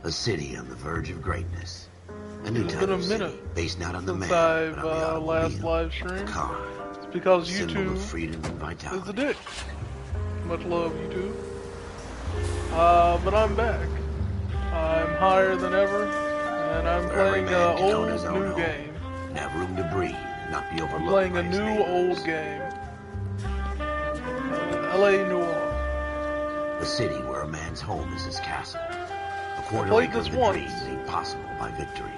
A city on the verge of greatness. A new It's type been a of city, minute based not on the since man, I've but on the last automobile, live the streamed. car, It's because a symbol of YouTube freedom and is vitality. a dick. Much love, YouTube. But I'm back. I'm higher than ever, and I'm Where every playing man an can own old his own new home game. and have room to breathe and not be I'm overlooked playing by a his new neighbors. old game. LA Noire. A city where a man's home is his castle. A quarter played acre this of the once. dream made possible by victory.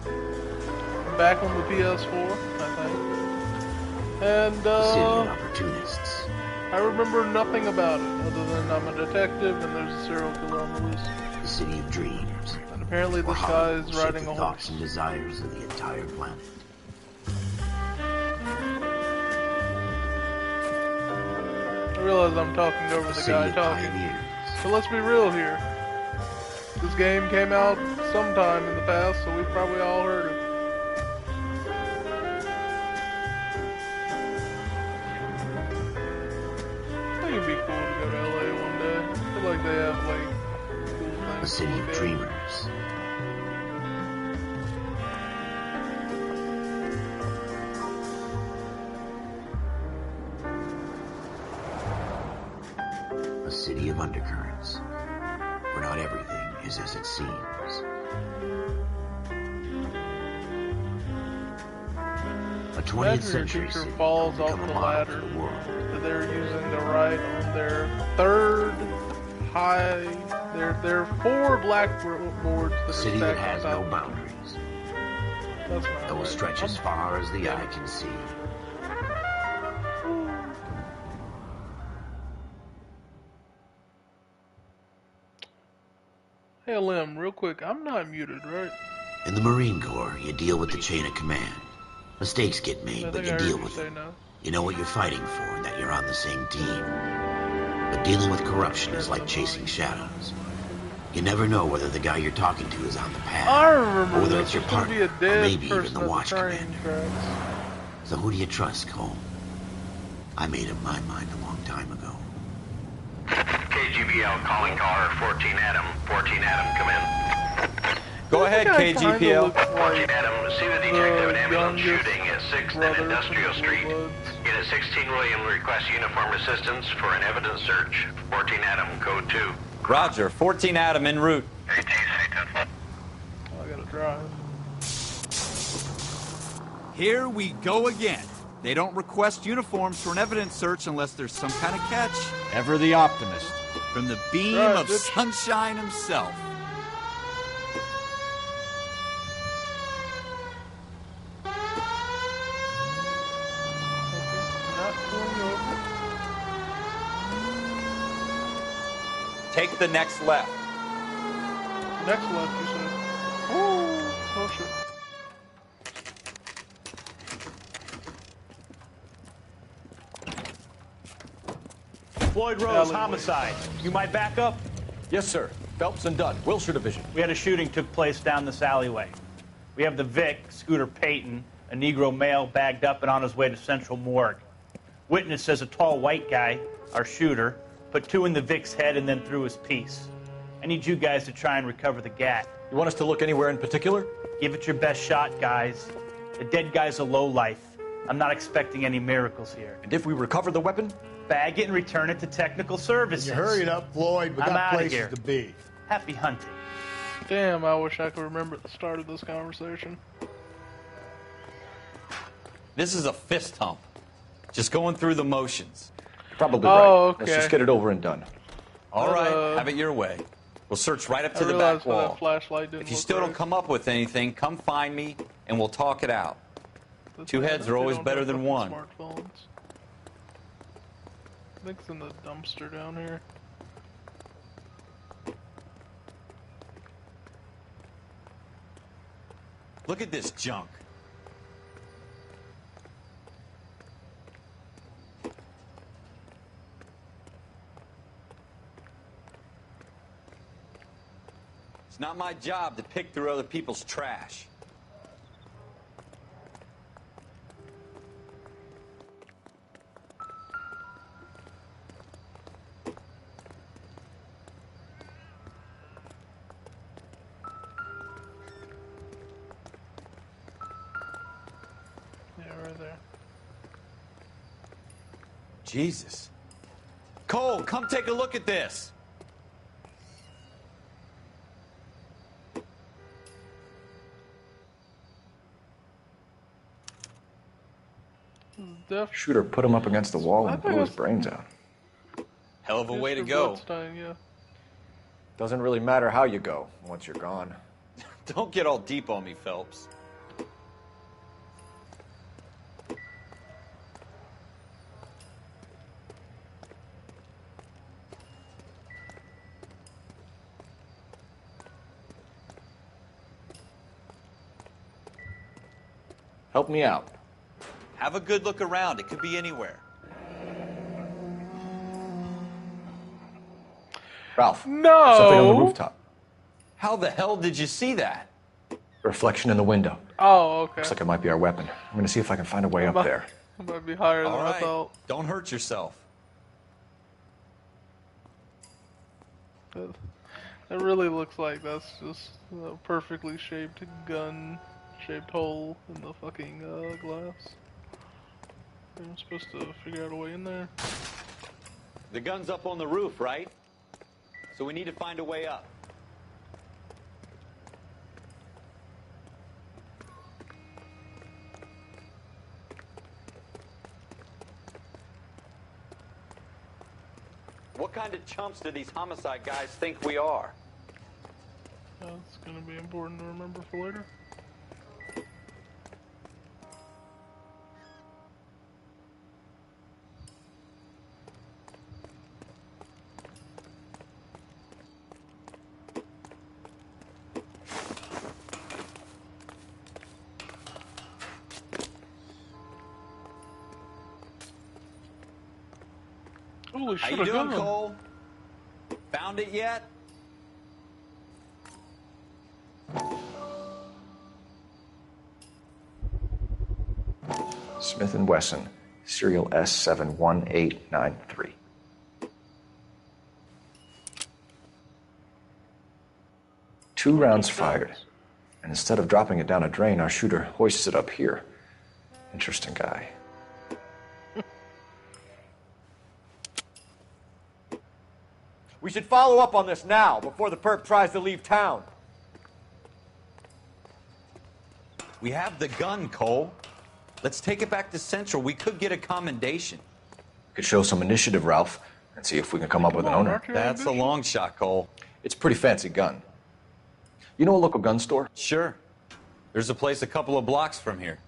I'm back on the PS4, I think. And, A city of opportunists. I remember nothing about it, other than I'm a detective and there's a serial killer on the loose. A city of dreams. And apparently Where this guy Hollywood is will shape riding the a thoughts horse. and desires of the entire planet. I realize I'm talking over A the city guy of talking. pioneers. But let's be real here. This game came out sometime in the past, so we've probably all heard it. I think it'd be cool to go to LA one day. I feel like they have like cool A things. city to of look at. dreamers. A city of undercurrents, where not everything is as it seems. A 20th Imagine your century teacher city falls become off a the model ladder for the world. that they're using to write on their third high. There are 4 blackboards that A are city that stacked has on no top. boundaries, That's not that will right. stretch as far as the eye can see. Hey, Lim, real quick, I'm not muted, right? In the Marine Corps, you deal with the chain of command. Mistakes get made, I but think you I deal heard you with say it. no. You know what you're fighting for and that you're on the same team. But dealing with corruption is like chasing shadows. You never know whether the guy you're talking to is on the path, I remember or whether this. it's your There's gonna be partner, a dead or maybe even person the at watch the train commander. tracks. So who do you trust, Cole? I made up my mind a long time ago. KGBL calling caller 14 Adam. 14 Adam, come in. Go ahead, That guy kinda KGPL. looks 14 like Adam, see the detective the an ambulance youngest shooting at 6th and brother Industrial from Street. Blue Bloods. Unit 16 William requests uniform assistance for an evidence search. 14 Adam, code 2. Roger. 14 Adam en route. 18, 10. Oh, I gotta drive. Here we go again. They don't request uniforms for an evidence search unless there's some kind of catch. Ever the optimist. From the beam Right, of bitch. sunshine himself. Not pulling over. Take the next left. Next left, you said. Oh shit. Floyd Rose, Alleyway. homicide. You might back up? Yes, sir. Phelps and Dunn, Wilshire Division. We had a shooting took place down this alleyway. We have the Vic, Scooter Payton, a Negro male bagged up and on his way to Central Morgue. Witness says a tall white guy, our shooter, put 2 in the Vic's head and then threw his piece. I need you guys to try and recover the gat. You want us to look anywhere in particular? Give it your best shot, guys. The dead guy's a lowlife. I'm not expecting any miracles here. And if we recover the weapon? Bag it and return it to technical services. You hurry it up, Floyd. We I'm got outta places here. to be. Happy hunting. Damn, I wish I could remember the start of this conversation. This is a fist hump. Just going through the motions. Probably Oh, right. okay. Let's just get it over and done. All right, have it your way. We'll search right up to I the realized back why wall. that flashlight didn't If you look still don't right. come up with anything, come find me and we'll talk it out. That's Two bad. heads They are always don't better have than fucking one. Smartphones. I think it's in the dumpster down here. Look at this junk. It's not my job to pick through other people's trash. Jesus. Cole, come take a look at this. Shooter put him up against the wall I and think blew his it's- brains out. Hell of a way to Mr. go. Bloodstein, yeah. Doesn't really matter how you go once you're gone. Don't get all deep on me, Phelps. Help me out. Have a good look around. It could be anywhere. Ralph. No! Something on the rooftop. How the hell did you see that? Reflection in the window. Oh, okay. Looks like it might be our weapon. I'm gonna see if I can find a way up there. It might be higher than All I right. thought. Don't hurt yourself. It really looks like that's just a perfectly shaped gun-shaped hole in the fucking glass. I'm supposed to figure out a way in there. The gun's up on the roof, right? So we need to find a way up. What kind of chumps do these homicide guys think we are? That's gonna be important to remember for later. Holy How shit, you a doing, gun! Cole? Found it yet? Smith & Wesson, serial S71893. Two rounds fired. And instead of dropping it down a drain, our shooter hoists it up here. Interesting guy. We should follow up on this now, before the perp tries to leave town. We have the gun, Cole. Let's take it back to Central. We could get a commendation. Could show some initiative, Ralph, and see if we can come up with an owner. aren't you That's a ambitious? long shot, Cole. It's a pretty fancy gun. You know a local gun store? Sure. There's a place a couple of blocks from here.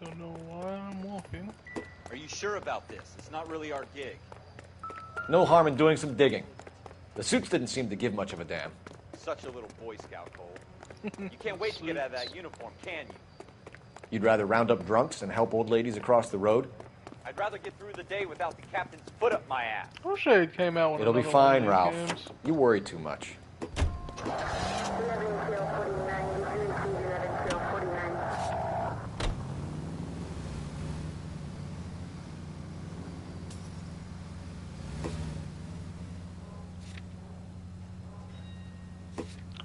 Don't know why I'm walking. Are you sure about this? It's not really our gig. No harm in doing some digging. The suits didn't seem to give much of a damn. Such a little Boy Scout, Cole. You can't wait to get out of that uniform, can you? You'd rather round up drunks and help old ladies across the road? I'd rather get through the day without the captain's foot up my ass. I wish it came out with It'll be another one fine, of these Ralph. games. You worry too much.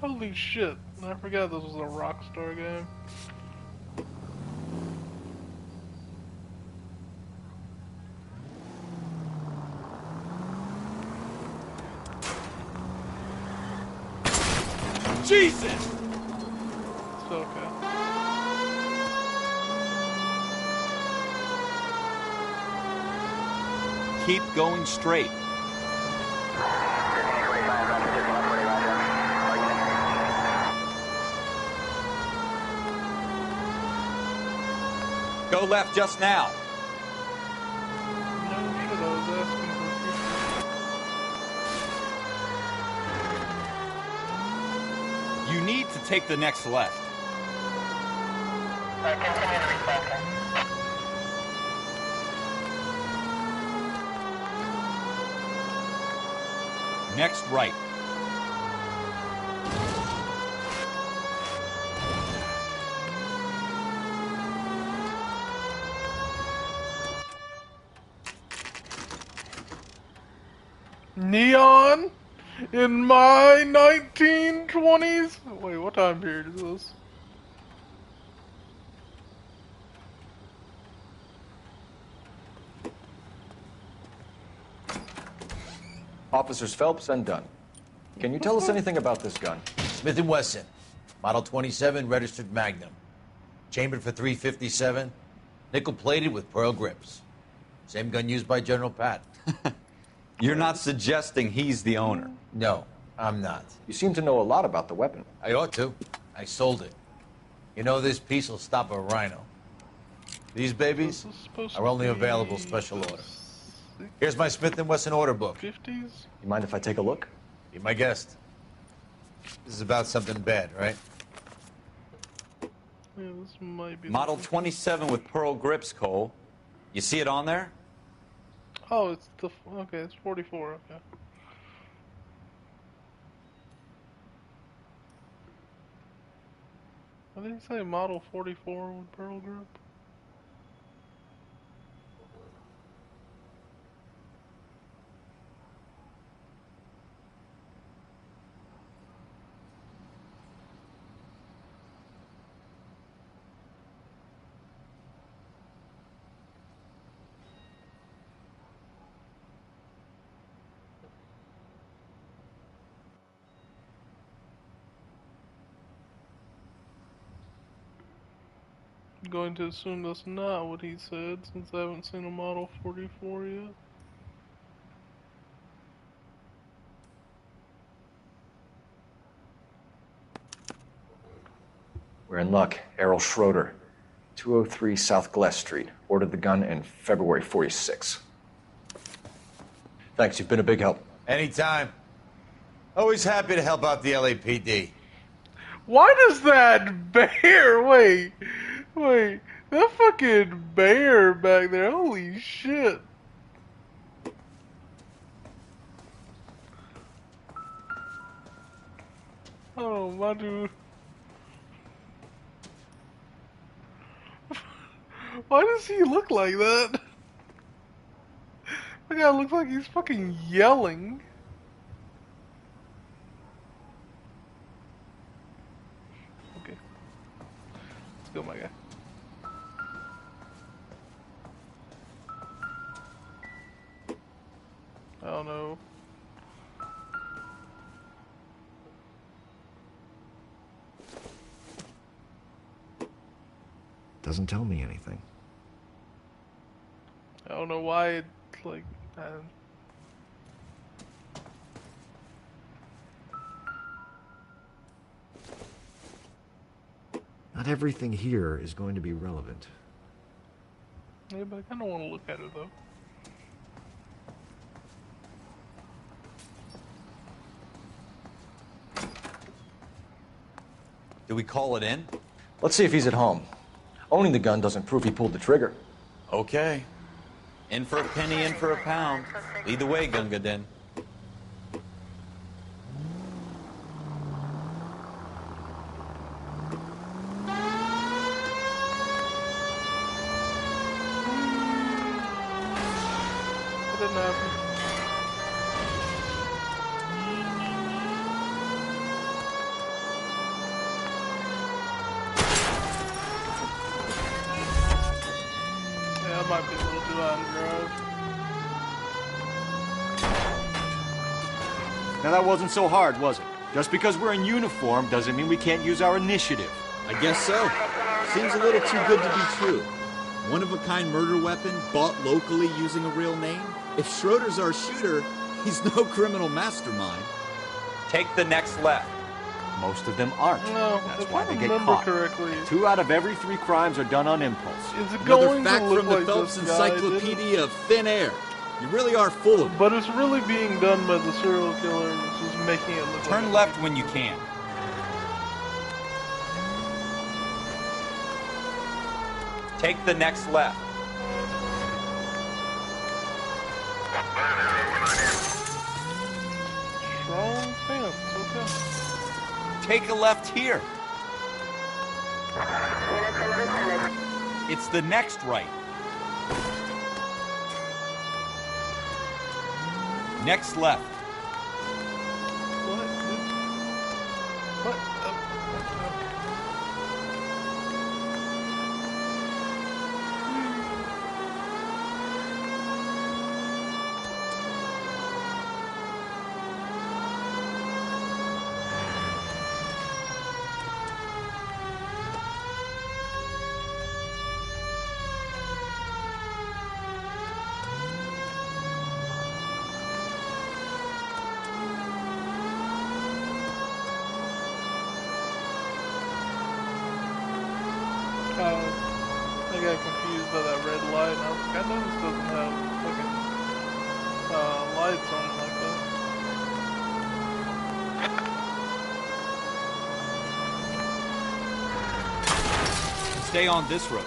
Holy shit, I forgot this was a Rockstar game. Jesus! It's okay. Keep going straight. Go left just now. No shit, I was asking for You need to take the next left. Next right. Neon in my 1920s? Wait, what time period is this? Officers Phelps and Dunn. Can you tell us anything about this gun? Smith & Wesson, Model 27, registered Magnum. Chambered for .357, nickel-plated with pearl grips. Same gun used by General Pat. You're not suggesting he's the owner? No, I'm not. You seem to know a lot about the weapon. I ought to. I sold it. You know, this piece will stop a rhino. These babies are only available special order. Here's my Smith & Wesson order book. 50s? You mind if I take a look? Be my guest. This is about something bad, right? Yeah, this might be. Model 27 with pearl grips, Cole. You see it on there? Oh, it's the. Okay, it's 44. Okay. I didn't say model 44 with pearl grip. I'm going to assume that's not what he said, since I haven't seen a model 44 yet. We're in luck. Errol Schroeder, 203 South Glass Street. Ordered the gun in February '46. Thanks, you've been a big help. Anytime. Always happy to help out the LAPD. Why does that bear, wait, that fucking bear back there, holy shit. Oh, my dude. Why does he look like that? The guy looks like he's fucking yelling. Okay. Let's go, my guy. Oh no. Doesn't tell me anything. I don't know why it's like, Not everything here is going to be relevant. yeah, but I kinda wanna look at it though. Do we call it in? Let's see if he's at home. Owning the gun doesn't prove he pulled the trigger. Okay. In for a penny, in for a pound. Lead the way, Gunga Din. It didn't happen. Yeah, that might be a little too high to drive. Now that wasn't so hard, was it? Just because we're in uniform doesn't mean we can't use our initiative. I guess so. Seems a little too good to be true. One-of-a-kind murder weapon bought locally using a real name? If Schroeder's our shooter, he's no criminal mastermind. Take the next left. Most of them aren't. No, That's if why I they get remember caught. correctly, 2 out of every 3 crimes are done on impulse. is it Another going fact to look from the like Phelps this guy did? Encyclopedia of Thin Air. You really are full of it. But it's really being done by the serial killer, which is making it look Turn like left when you can. Take the next left. strong fence. Okay. Take a left here. It's the next right. Next left. What? What? I know this doesn't have fucking lights on it like that. Stay on this road.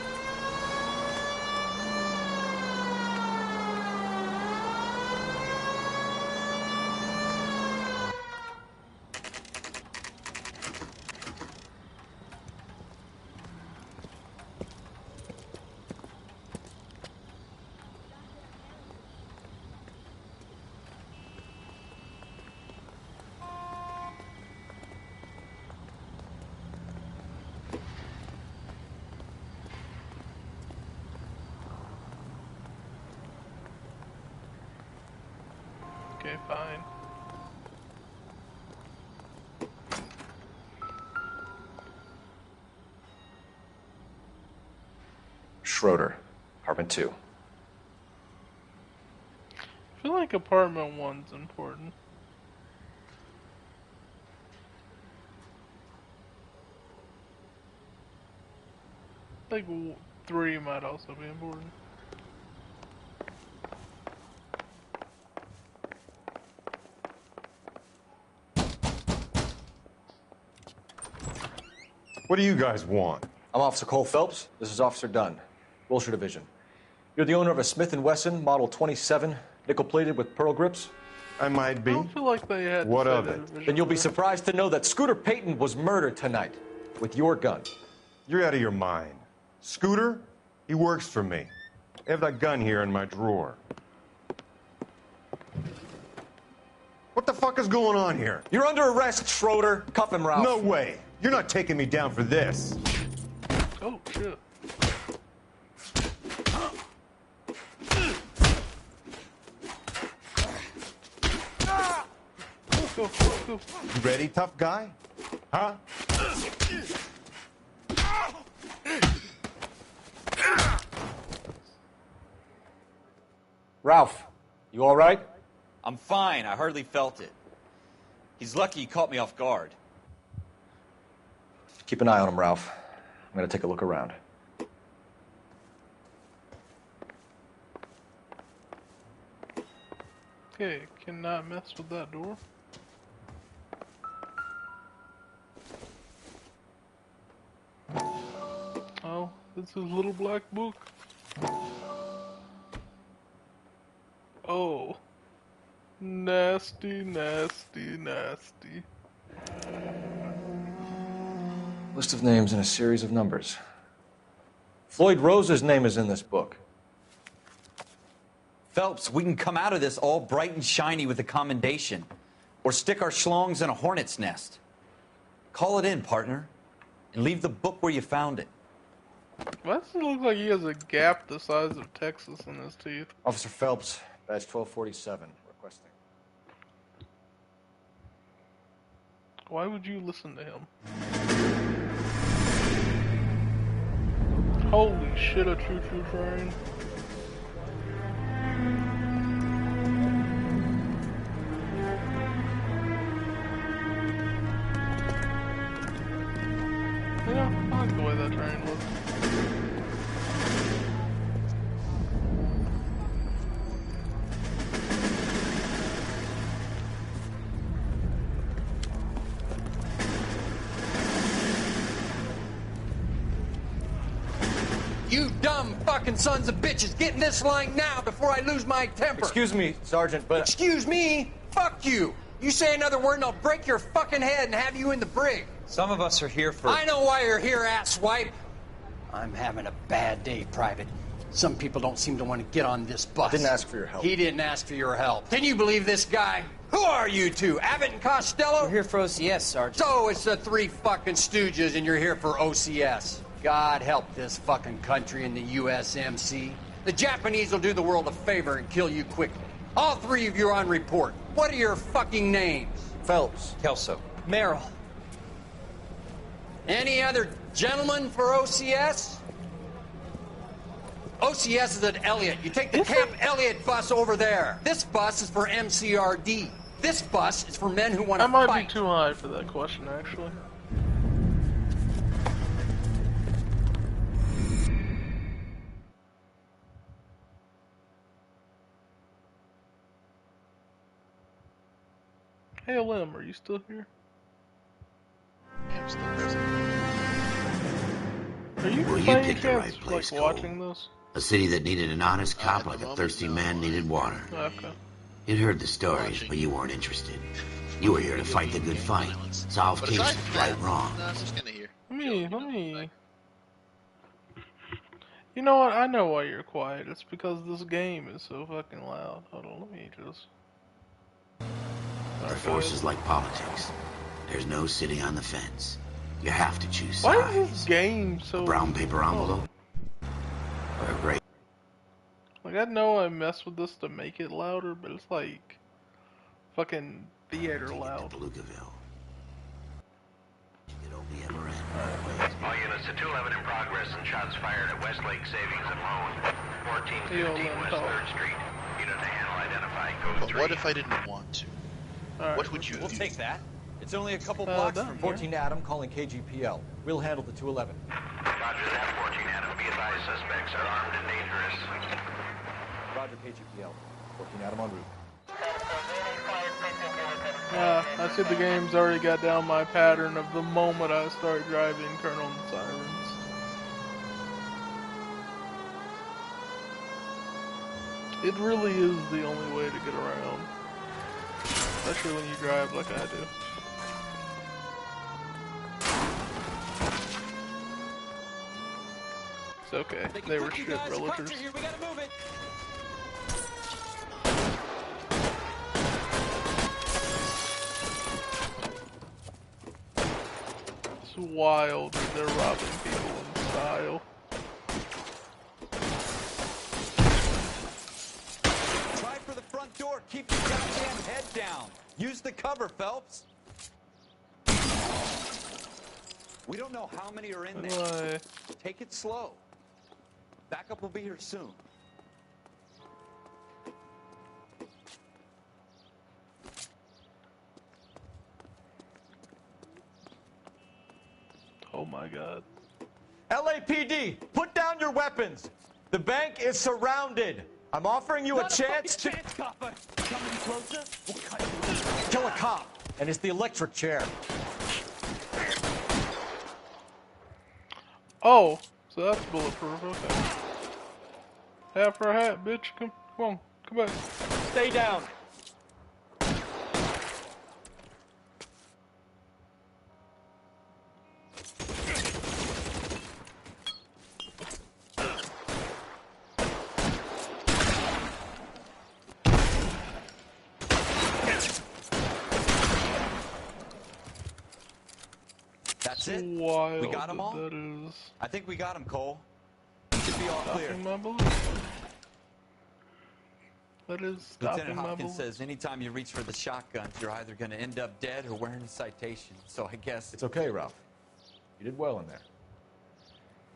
Okay, fine. Schroeder, apartment 2. I feel like apartment 1's important. I think 3 might also be important. What do you guys want? I'm Officer Cole Phelps. This is Officer Dunn, Wilshire Division. You're the owner of a Smith & Wesson Model 27, nickel-plated with pearl grips? I might be. I don't feel like they had What to say of that it? originally. Then you'll be surprised to know that Scooter Payton was murdered tonight with your gun. You're out of your mind. Scooter? He works for me. I have that gun here in my drawer. What the fuck is going on here? You're under arrest, Schroeder. Cuff him, Ralph. No way. You're not taking me down for this. Oh, shit. Go. You ready, tough guy? Huh? Ralph, you all right? I'm fine. I hardly felt it. He's lucky he caught me off guard. Keep an eye on him, Ralph. I'm gonna take a look around. Okay, cannot mess with that door. Oh, this is Little Black Book. Oh. Nasty, nasty, nasty. List of names and a series of numbers. Floyd Rose's name is in this book. Phelps, we can come out of this all bright and shiny with a commendation. Or stick our schlongs in a hornet's nest. Call it in, partner. And leave the book where you found it. Why does it look like he has a gap the size of Texas in his teeth? Officer Phelps, badge 1247, requesting. Why would you listen to him? Holy shit, a choo-choo train. Yeah, I like the way that train looks. You dumb fucking sons of bitches, get in this line now before I lose my temper. Excuse me, Sergeant, but... Excuse me? Fuck you. You say another word and I'll break your fucking head and have you in the brig. Some of us are here for... I know why you're here, asswipe. I'm having a bad day, Private. Some people don't seem to want to get on this bus. Didn't ask for your help. He didn't ask for your help. Can you believe this guy? Who are you two? Abbott and Costello? We're here for OCS, Sergeant. So it's the three fucking stooges and you're here for OCS. God help this fucking country and the USMC. The Japanese will do the world a favor and kill you quickly. All three of you are on report. What are your fucking names? Phelps. Kelso. Merrill. Any other gentlemen for OCS? OCS is at Elliott. You take the Camp Elliott bus over there. This bus is for MCRD. This bus is for men who want to fight. That might be too high for that question, actually. Hey, Lim, are you still here? Yeah, I'm still present. Are you Well, you by any picked the chance, right place, like, Cole. watching this? A city that needed an honest cop At like the a moment, thirsty no, man needed water. Okay. You'd heard the stories, Watching. but you weren't interested. You were here to fight the good fight, solve But aside cases, from right that, wrong. no, I'm just kind of here. Let Chilling, me. You know what? I know why you're quiet. It's because this game is so fucking loud. Hold on, let me just. The Alright, force is like politics. There's no sitting on the fence. You have to choose why sides. is this game so? A brown paper envelope or a gray. Like, I know I mess with this to make it louder, but it's like fucking theater loud. Belucaville. It only ever end. All units to 211 in progress and shots fired at Westlake Savings and Loan, 1415 West 3rd Street. Unit to handle identify code But 3. what if I didn't want to? Right, what would you We'll do? take that. It's only a couple blocks from 14 Adam calling KGPL. We'll handle the 211. Roger that, 14 Adam. Be advised, suspects are armed and dangerous. Roger, KGPL. 14 Adam en route. I see the game's already got down my pattern of the moment I start driving, turn on the sirens. It really is the only way to get around. Especially when you drive like I do. It's okay. They were shit realtors. We gotta move it. It's wild that they're robbing people in style. Try for the front door. Keep your goddamn head down. Use the cover, Phelps. We don't know how many are in there. Take it slow. Backup will be here soon. Oh my god. LAPD, put down your weapons. The bank is surrounded. I'm offering you a chance to Coming closer? We'll cut you. kill a cop, and it's the electric chair. Oh, so that's bulletproof, okay. Hat for a hat, bitch. Come on, come back. Stay down. That's it. Wild We got them all? that is. I think we got them, Cole. Should be all clear. Stopping my bullets. That is stopping Lieutenant my Hopkins bullets. says anytime you reach for the shotguns, you're either going to end up dead or wearing a citation. So I guess It's okay, Ralph. You did well in there.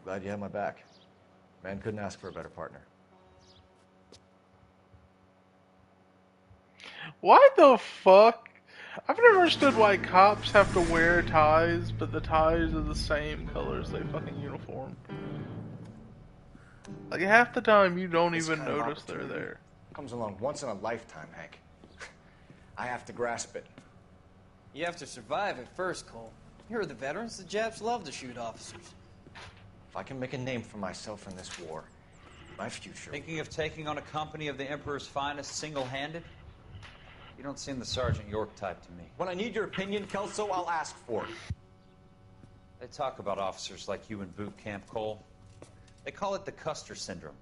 Glad you had my back. Man couldn't ask for a better partner. Why the fuck? I've never understood why cops have to wear ties, but the ties are the same color as their fucking uniform. Like half the time you don't This even kind of notice they're opportunity there. Comes along once in a lifetime, Hank. I have to grasp it. You have to survive at first, Cole. Here are the veterans. The Japs love to shoot officers. If I can make a name for myself in this war, my future... Thinking of taking on a company of the Emperor's finest single-handed? You don't seem the Sergeant York type to me. When I need your opinion, Kelso, I'll ask for it. They talk about officers like you in boot camp, Cole. They call it the Custer Syndrome.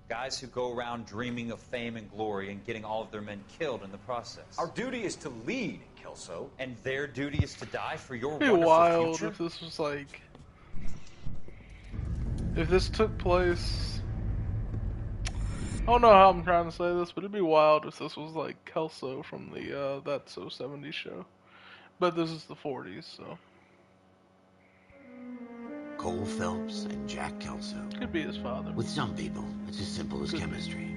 Guys who go around dreaming of fame and glory and getting all of their men killed in the process. Our duty is to lead, Kelso. And their duty is to die for your It'd be wonderful wild future? if this was like... If this took place... I don't know how I'm trying to say this, but it'd be wild if this was like Kelso from the That's So 70s show. But this is the 40s, so... Cole Phelps and Jack Kelso. Could be his father. With some people, it's as simple as chemistry.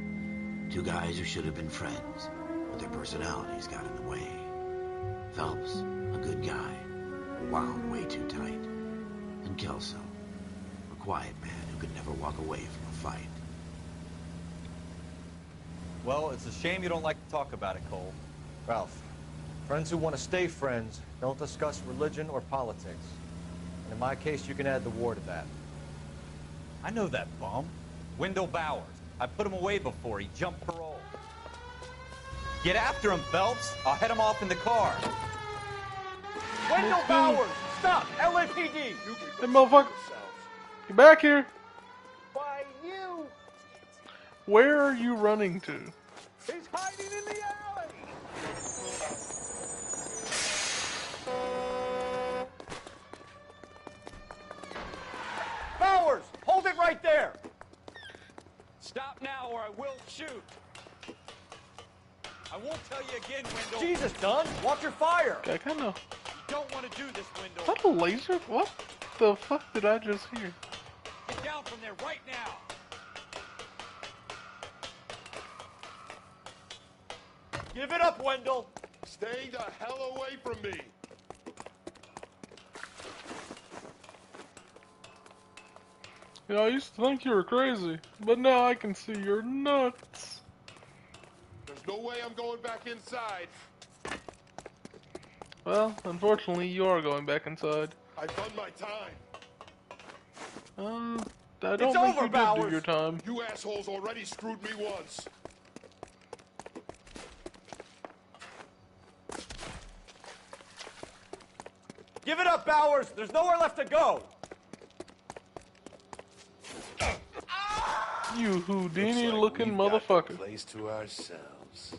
Two guys who should have been friends, but their personalities got in the way. Phelps, a good guy, wound way too tight. And Kelso, a quiet man who could never walk away from a fight. Well, it's a shame you don't like to talk about it, Cole. Ralph, Friends who want to stay friends don't discuss religion or politics. And in my case, you can add the war to that. I know that bum. Wendell Bowers. I put him away before. He jumped parole. Get after him, Phelps. I'll head him off in the car. Wendell Bowers! Stop! LAPD! Hey, motherfucker. Get back here. By you! Where are you running to? He's hiding in the alley! Bowers! Hold it right there! Stop now or I will shoot. I won't tell you again, Wendell. Jesus, Dunn! Watch your fire! I kind of... You don't want to do this, Wendell. Is that a laser? What the fuck did I just hear? Get down from there right now. Give it up, Wendell! Stay the hell away from me! Yeah, I used to think you were crazy, but now I can see you're nuts. There's no way I'm going back inside. Well, unfortunately, you are going back inside. I've done my time. I don't think you did do your time. You assholes already screwed me once. Give it up, Bowers! There's nowhere left to go! You Houdini-looking motherfucker. The place to ourselves.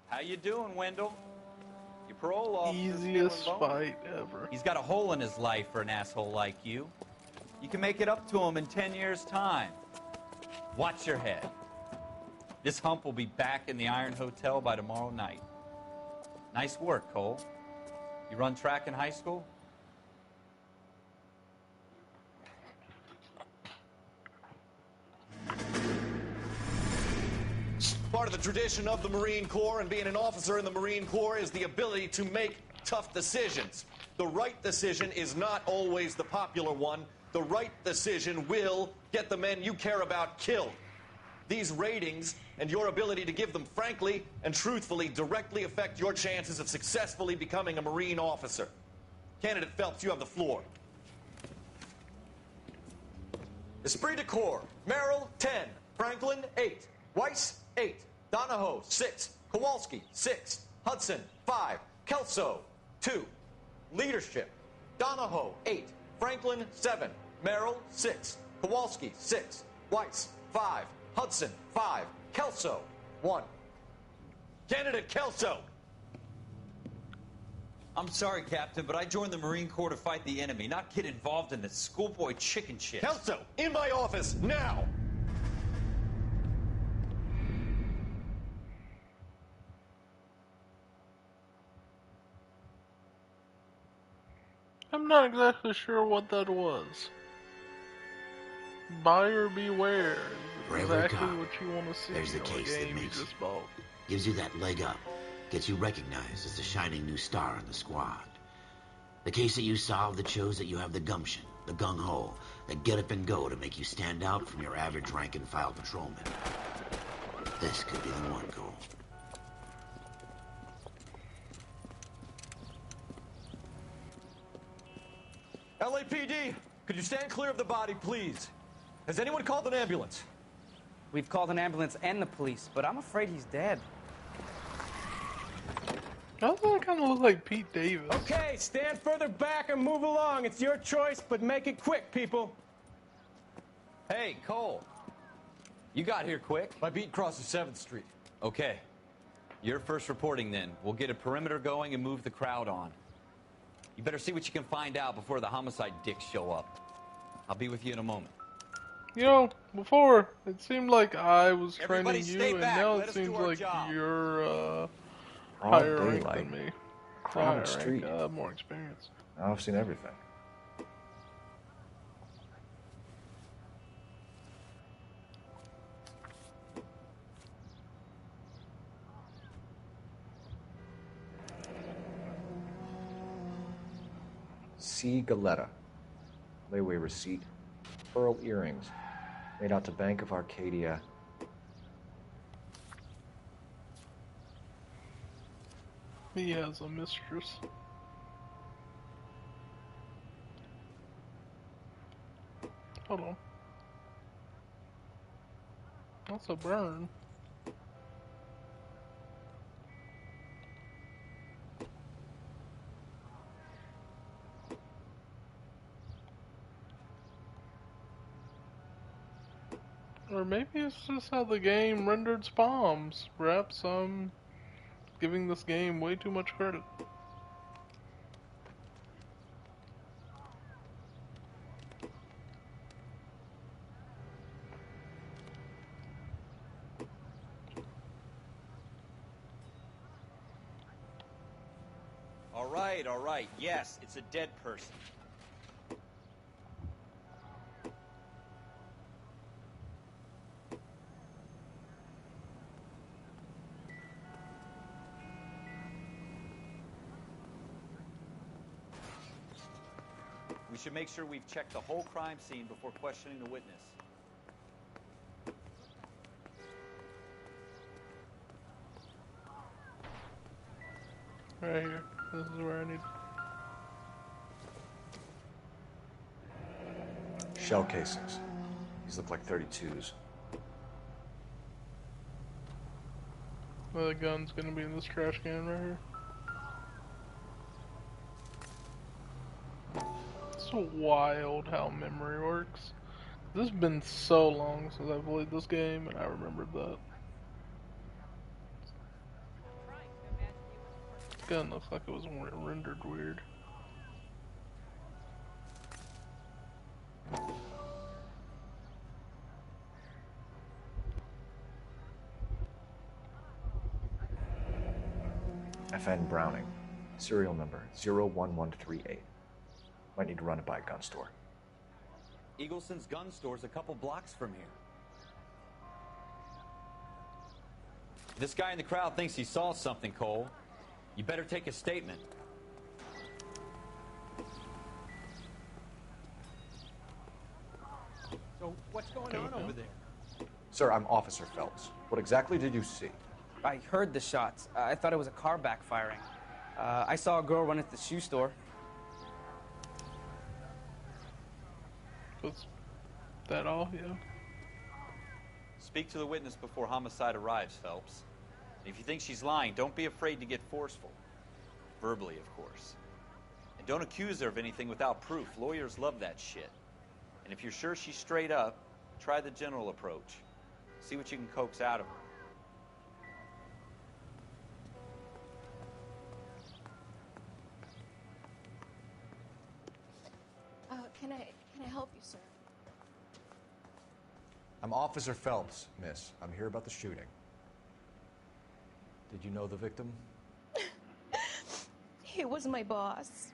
How you doing, Wendell? Your parole officer's Easiest feeling lonely. fight ever. He's got a hole in his life for an asshole like you. You can make it up to him in 10 years' time. Watch your head. This hump will be back in the Iron Hotel by tomorrow night. Nice work, Cole. You run track in high school? Part of the tradition of the Marine Corps and being an officer in the Marine Corps is the ability to make tough decisions. The right decision is not always the popular one. The right decision will get the men you care about killed. These ratings and your ability to give them frankly and truthfully directly affect your chances of successfully becoming a Marine officer. Candidate Phelps, you have the floor. Esprit de Corps, Merrill, 10. Franklin, 8. Weiss, 8. Donahoe, 6. Kowalski, 6. Hudson, 5. Kelso, 2. Leadership, Donahoe, 8. Franklin, 7. Merrill, 6. Kowalski, 6. Weiss, 5. Hudson, 5. Kelso, 1. Candidate Kelso. I'm sorry, Captain, but I joined the Marine Corps to fight the enemy, not get involved in this schoolboy chicken shit. Kelso, in my office, now! I'm not exactly sure what that was. Buyer beware is exactly what you want to see There's the in a case that game you makes just bought. Gives you that leg up. Gets you recognized as the shining new star in the squad. The case that you solved that shows that you have the gumption, the gung-ho, the get up and go to make you stand out from your average rank-and-file patrolman. This could be the one, Cole. LAPD, could you stand clear of the body, please? Has anyone called an ambulance? We've called an ambulance and the police, but I'm afraid he's dead. Doesn't that kind of look like Pete Davis? Okay, stand further back and move along. It's your choice, but make it quick, people. Hey, Cole. You got here quick. My beat crosses 7th Street. Okay. You're first reporting then. We'll get a perimeter going and move the crowd on. You better see what you can find out before the homicide dicks show up. I'll be with you in a moment. You know, before, it seemed like I was Everybody training stay you, and back. now Let it us seems do our like job. you're, Broad higher rank daylight. than me. Crowded Higher street. rank, more experience. I've seen everything. C. Galetta. Layaway receipt. Pearl earrings. Made out to Bank of Arcadia. He has a mistress. Hold on. That's a burn. Or maybe it's just how the game rendered spawns. Perhaps I'm giving this game way too much credit. All right. Yes, it's a dead person. We should make sure we've checked the whole crime scene before questioning the witness. Right here. This is where I need. Shell casings. These look like 32s. Well, the gun's gonna be in this trash can right here. It's so wild how memory works. This has been so long since I played this game, and I remembered that. This gun looks like it was rendered weird. FN Browning. Serial number 01138. Might need to run it by a gun store. Eagleson's gun store's a couple blocks from here. This guy in the crowd thinks he saw something, Cole. You better take a statement. So, what's going on over there? Sir, I'm Officer Phelps. What exactly did you see? I heard the shots. I thought it was a car backfiring. I saw a girl run into the shoe store. Was that all? Yeah. Speak to the witness before homicide arrives, Phelps. And if you think she's lying, don't be afraid to get forceful. Verbally, of course. And don't accuse her of anything without proof. Lawyers love that shit. And if you're sure she's straight up, try the general approach. See what you can coax out of her. Can I help you, sir? I'm Officer Phelps, miss. I'm here about the shooting. Did you know the victim? He was my boss,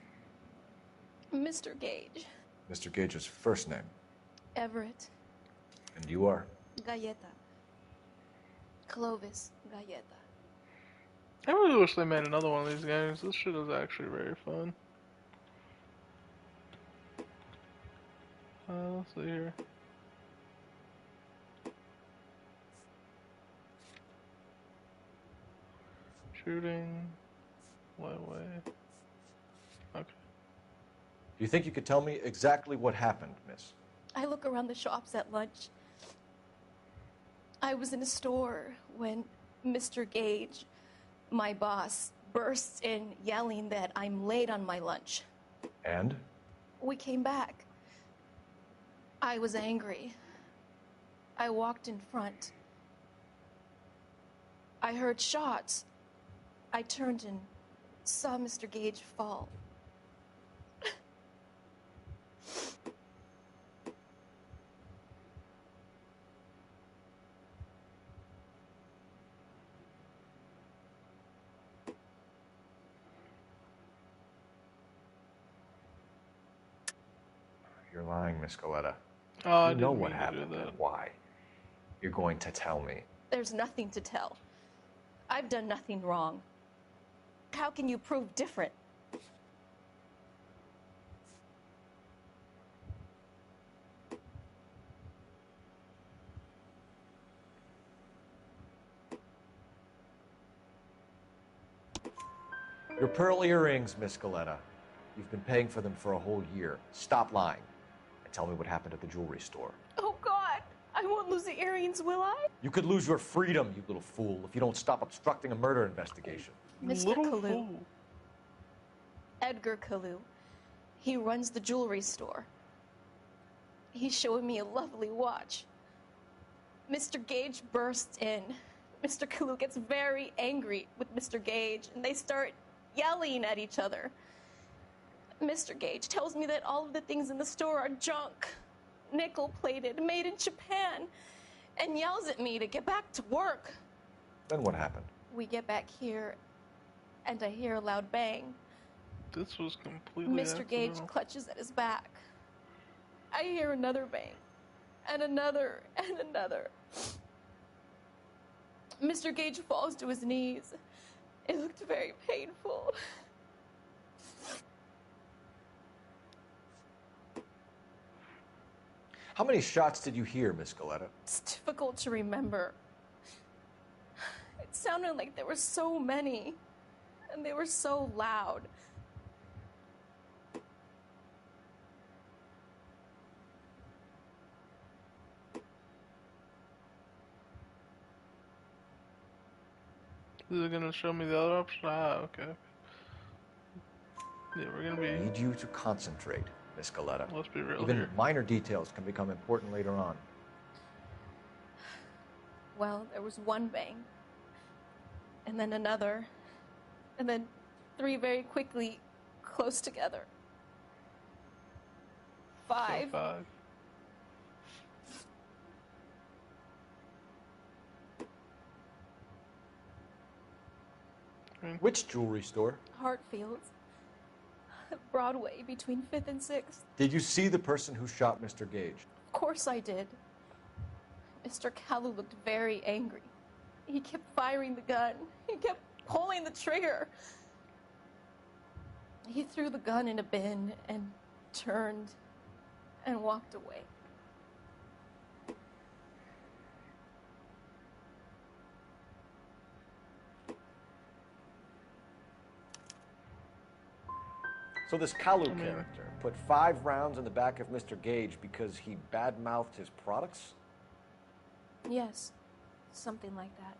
Mr. Gage. Mr. Gage's first name. Everett. And you are? Galleta. Clovis Galleta. I really wish they made another one of these games. This shit is actually very fun. Let's see here. Shooting. Way. Okay. Do you think you could tell me exactly what happened, miss? I look around the shops at lunch. I was in a store when Mr. Gage, my boss, bursts in yelling that I'm late on my lunch. And? We came back. I was angry. I walked in front. I heard shots. I turned and saw Mr. Gage fall. You're lying, Miss Galleta. I You know didn't what mean to do happened that. and why. You're going to tell me. There's nothing to tell. I've done nothing wrong. How can you prove different? Your pearl earrings, Miss Scaletta. You've been paying for them for a whole year. Stop lying and tell me what happened at the jewelry store. Oh, God. I won't lose the earrings, will I? You could lose your freedom, you little fool, if you don't stop obstructing a murder investigation. Mr. Kalu. Edgar Kalu. He runs the jewelry store. He's showing me a lovely watch. Mr. Gage bursts in. Mr. Kalu gets very angry with Mr. Gage, and they start yelling at each other. Mr. Gage tells me that all of the things in the store are junk, nickel-plated, made in Japan, and yells at me to get back to work. Then what happened? We get back here, and I hear a loud bang. This was completely Mr. Gage clutches at his back. I hear another bang, and another, and another. Mr. Gage falls to his knees. It looked very painful. How many shots did you hear, Miss Scaletta? It's difficult to remember. It sounded like there were so many, and they were so loud. Is it gonna show me the other option? Ah, okay. Yeah, we're gonna be. I need you to concentrate, Miss Scaletta. Let's be real Even here. minor details can become important later on. Well, there was one bang, and then another, and then three very quickly, close together. 5. So 5. Which jewelry store? Hartfield's. Broadway, between 5th and 6th. Did you see the person who shot Mr. Gage? Of course I did. Mr. Kalu looked very angry. He kept firing the gun. He kept pulling the trigger. He threw the gun in a bin and turned and walked away. So this Kalu character put 5 rounds in the back of Mr. Gage because he badmouthed his products? Yes, something like that.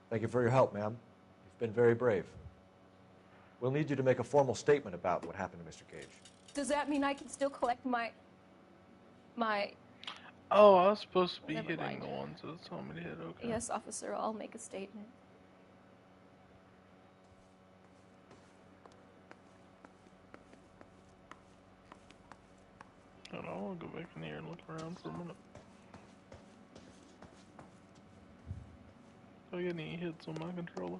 Thank you for your help, ma'am. You've been very brave. We'll need you to make a formal statement about what happened to Mr. Gage. Does that mean I can still collect my... Oh, I was supposed to be Never hitting mind. the ones that told me to hit. Okay. Yes, officer, I'll make a statement. Hold on, I want to go back in here and look around for a minute. Do I get any hits on my controller?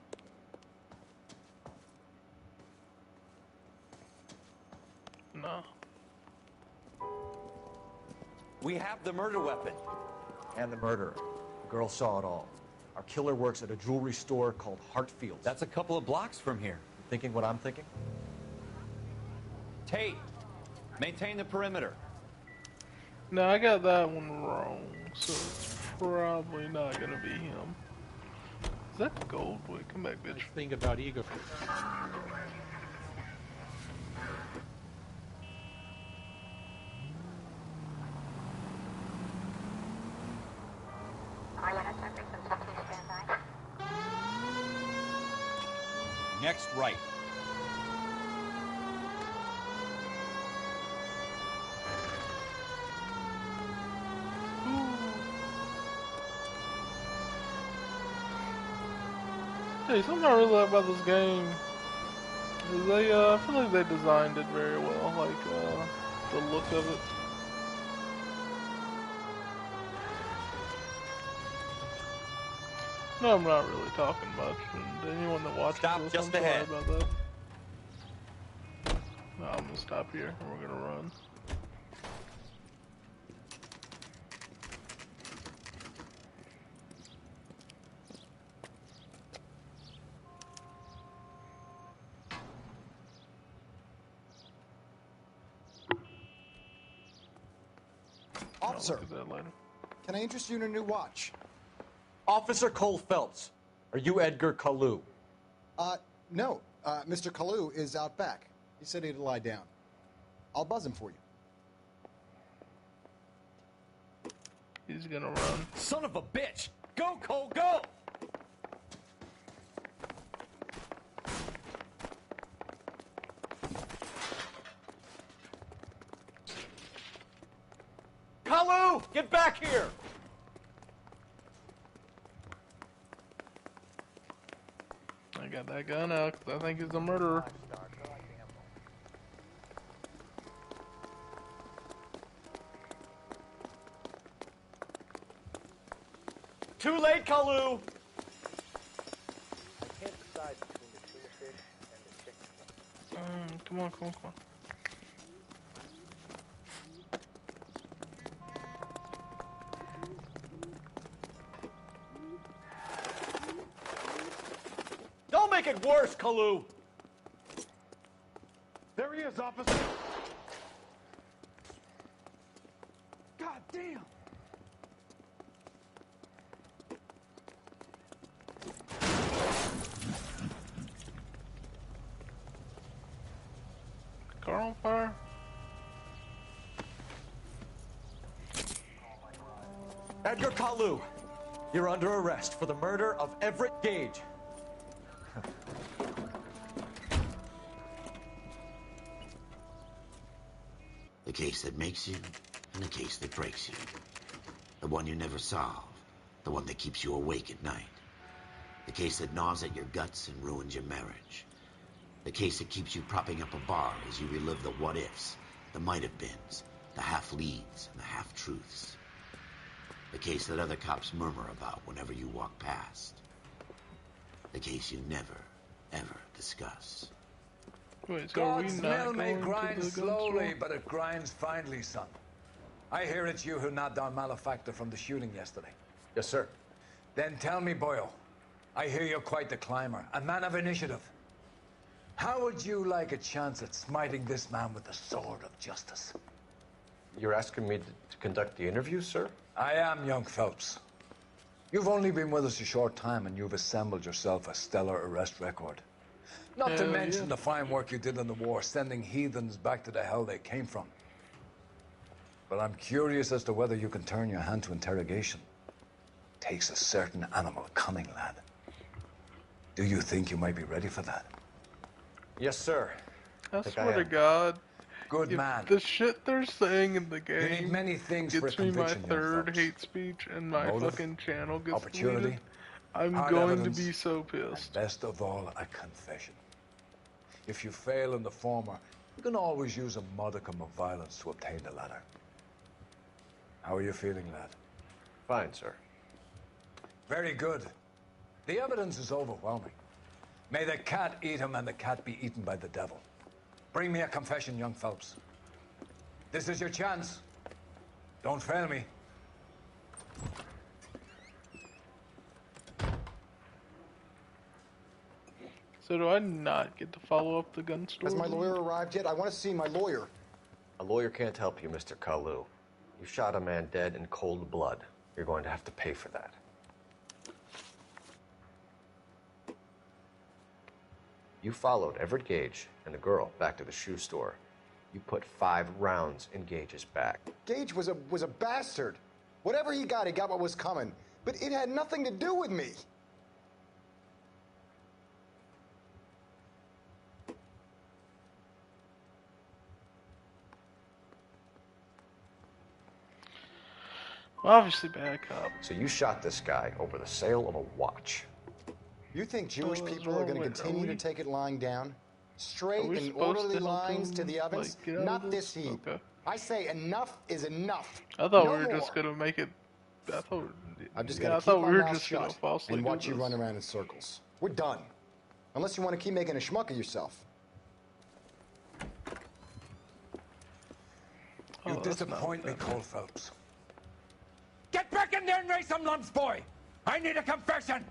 No. We have the murder weapon. And the murderer. The girl saw it all. Our killer works at a jewelry store called Hartfield's. That's a couple of blocks from here. You thinking what I'm thinking? Tate, maintain the perimeter. No, I got that one wrong, so it's probably not gonna be him. Is that gold? Wait, come back, bitch. Think about ego. Next right. Hey, something I really like about this game is they, I feel like they designed it very well, like, the look of it. No, I'm not really talking much, and anyone that watches Stop this, just I'm sorry ahead. about that. No, I'm gonna stop here, and we're gonna run. Officer, Look at that later. can I interest you in a new watch? Officer Cole Phelps, Are you Edgar Kalu? No. Mr. Kalu is out back. He said he'd lie down. I'll buzz him for you. He's gonna run. Son of a bitch! Go, Cole, go! Kalu! Get back here! I got that gun out because I think he's a murderer. Too late, Kalu! I can't decide between the tuna fish and the chicken. Come on, come on, come on. Don't make it worse, Kalu! There he is, officer. God damn! Car on fire. Edgar Kalu, you're under arrest for the murder of Everett Gage. The case that makes you, and the case that breaks you. The one you never solve. The one that keeps you awake at night. The case that gnaws at your guts and ruins your marriage. The case that keeps you propping up a bar as you relive the what-ifs, the might-have-beens, the half-leads, and the half-truths. The case that other cops murmur about whenever you walk past. The case you never, ever discuss. Wait, so are we God's not mill may going to grind the gun slowly, store? but it grinds finely, son. I hear it's you who knocked down Malefactor from the shooting yesterday. Yes, sir. Then tell me, Boyle, I hear you're quite the climber, a man of initiative. How would you like a chance at smiting this man with the sword of justice? You're asking me to conduct the interview, sir? I am, young Phelps. You've only been with us a short time, and you've assembled yourself a stellar arrest record. Not to Hell mention yeah. the fine work you did in the war, sending heathens back to the hell they came from. But I'm curious as to whether you can turn your hand to interrogation. Takes a certain animal cunning, lad. Do you think you might be ready for that? Yes, sir. I think I swear to am. God. Good if man. The shit they're saying in the You need game many things for a gets me my conviction, young third folks. hate speech and my Motive, fucking channel gets opportunity, deleted. I'm hard going evidence, to be so pissed. and best of all, a confession. If you fail in the former, you can always use a modicum of violence to obtain the latter. How are you feeling, lad? Fine, sir. Very good. The evidence is overwhelming. May the cat eat him and the cat be eaten by the devil. Bring me a confession, young Phelps. This is your chance. Don't fail me. So do I not get to follow up the gun store? Has my lawyer arrived yet? I want to see my lawyer. A lawyer can't help you, Mr. Kalu. You shot a man dead in cold blood. You're going to have to pay for that. You followed Everett Gage and the girl back to the shoe store. You put 5 rounds in Gage's back. Gage was a bastard. Whatever he got what was coming. But it had nothing to do with me. Well, obviously bad cop. So you shot this guy over the sale of a watch. You think Jewish people are going to continue to take it lying down? Straight we and supposed orderly to help lines him, to the ovens? like, get out of Not this? this heat. Okay. I say enough is enough. I thought No we were more. just gonna make it. I thought. I'm just yeah, going I to thought keep we my were mouth just gonna shut falsely and do watch you this. run around in circles. We're done. Unless you want to keep making a schmuck of yourself. You Oh, that's not disappoint me, bad. Cole Phelps. Get back in there and raise some lumps, boy! I need a confession!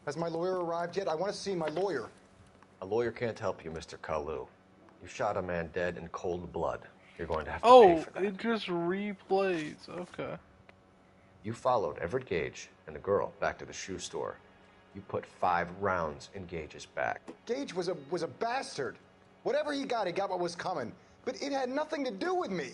Has my lawyer arrived yet? I want to see my lawyer. A lawyer can't help you, Mr. Kalu. You shot a man dead in cold blood. You're going to have to pay Oh, for that. it just replays. Okay. You followed Everett Gage and the girl back to the shoe store. You put 5 rounds in Gage's back. Gage was a bastard. Whatever he got what was coming. But it had nothing to do with me.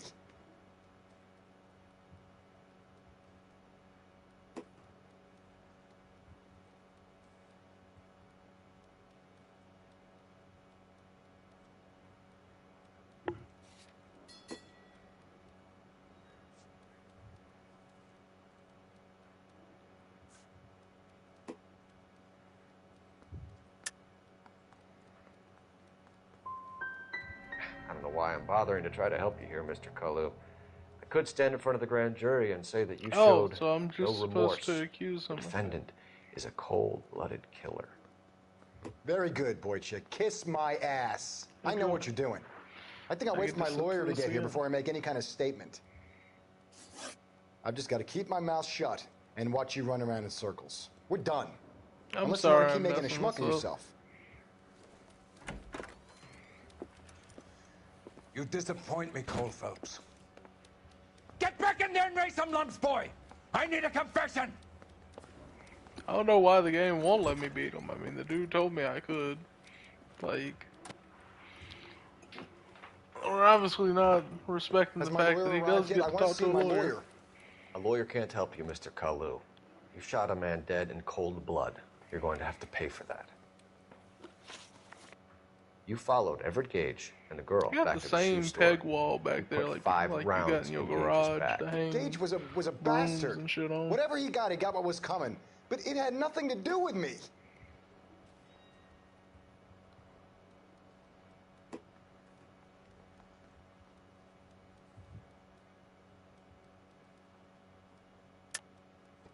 I don't know why I'm bothering to try to help you here, Mr. Kalu. I could stand in front of the grand jury and say that you showed so I'm just no supposed remorse. to accuse him. The defendant is a cold-blooded killer. Very good, Boychik. Kiss my ass. I know what you're doing. I think I'll wait for my lawyer to get here before I make any kind of statement. I've just got to keep my mouth shut and watch you run around in circles. We're done. Unless you want to keep making a schmuck of yourself. You disappoint me, Cole Phelps. Get back in there and raise some lumps, boy! I need a confession! I don't know why the game won't let me beat him. I mean, the dude told me I could. Like, we're obviously not respecting the fact that he does get to talk to a lawyer. A lawyer can't help you, Mr. Kalu. You shot a man dead in cold blood. You're going to have to pay for that. You followed Everett Gage and the girl You got back the to the shoe same store. peg wall back there, like 5 you rounds got in your in Gage's garage back. to hang. Gage was a bastard. And shit on. Whatever he got what was coming. But it had nothing to do with me.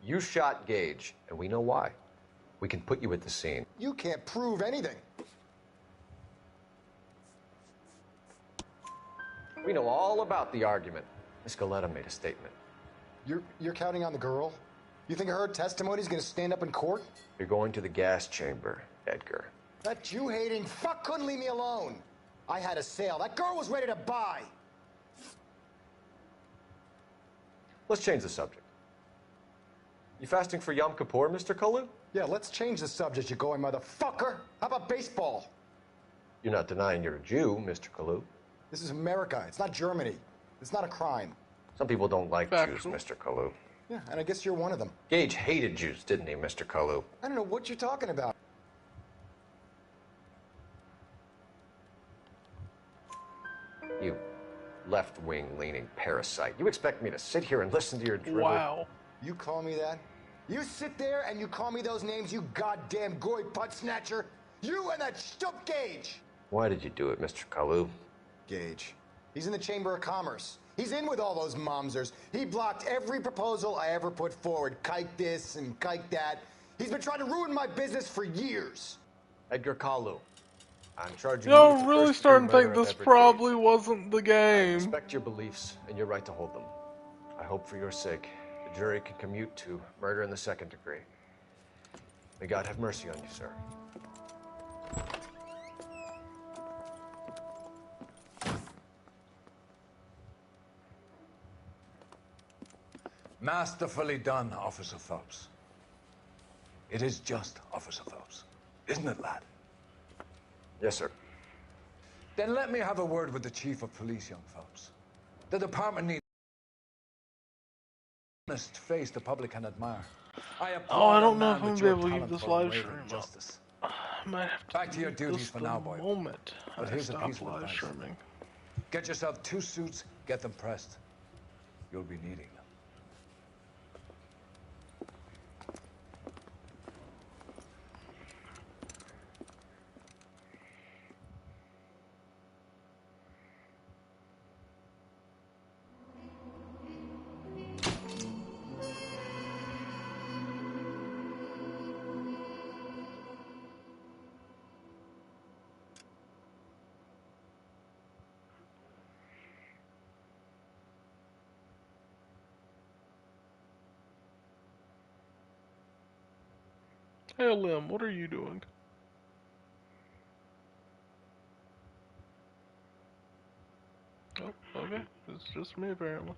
You shot Gage, and we know why. We can put you at the scene. You can't prove anything. We know all about the argument. Miss Galetta made a statement. You're counting on the girl? You think her testimony is going to stand up in court? You're going to the gas chamber, Edgar. That Jew-hating fuck couldn't leave me alone. I had a sale. That girl was ready to buy. Let's change the subject. You fasting for Yom Kippur, Mr. Kalu? Yeah, let's change the subject, you going motherfucker. How about baseball? You're not denying you're a Jew, Mr. Kalu. This is America. It's not Germany. It's not a crime. Some people don't like Jews, Mr. Kalu. Yeah, and I guess you're one of them. Gage hated Jews, didn't he, Mr. Kalu? I don't know what you're talking about. You left-wing leaning parasite. You expect me to sit here and listen to your drivel? Wow. You call me that? You sit there and you call me those names, you goddamn goy putt snatcher? You and that stup Gage! Why did you do it, Mr. Kalu? Gage. He's in the Chamber of Commerce. He's in with all those momsers. He blocked every proposal I ever put forward. Kike this and kike that. He's been trying to ruin my business for years. Edgar Kalu. I'm charging You know, you I'm with the really first starting to degree think murder this of Everett probably Gage. wasn't the I game. respect your beliefs and your right to hold them. I hope for your sake the jury can commute to murder in the 2nd degree. May God have mercy on you, sir. Masterfully done, Officer Phelps. It is just, Officer Phelps. Isn't it, lad? Yes, sir. Then let me have a word with the Chief of Police, young Phelps. The department needs an honest face the public can admire. I don't know if I'm going to be able to keep this live stream up. I might have to Back to your duties for now, boy. Moment But here's a piece of live advice. streaming. Get yourself 2 suits, get them pressed. You'll be needing them. Hey, Lim, what are you doing? Oh, okay. It's just me, apparently.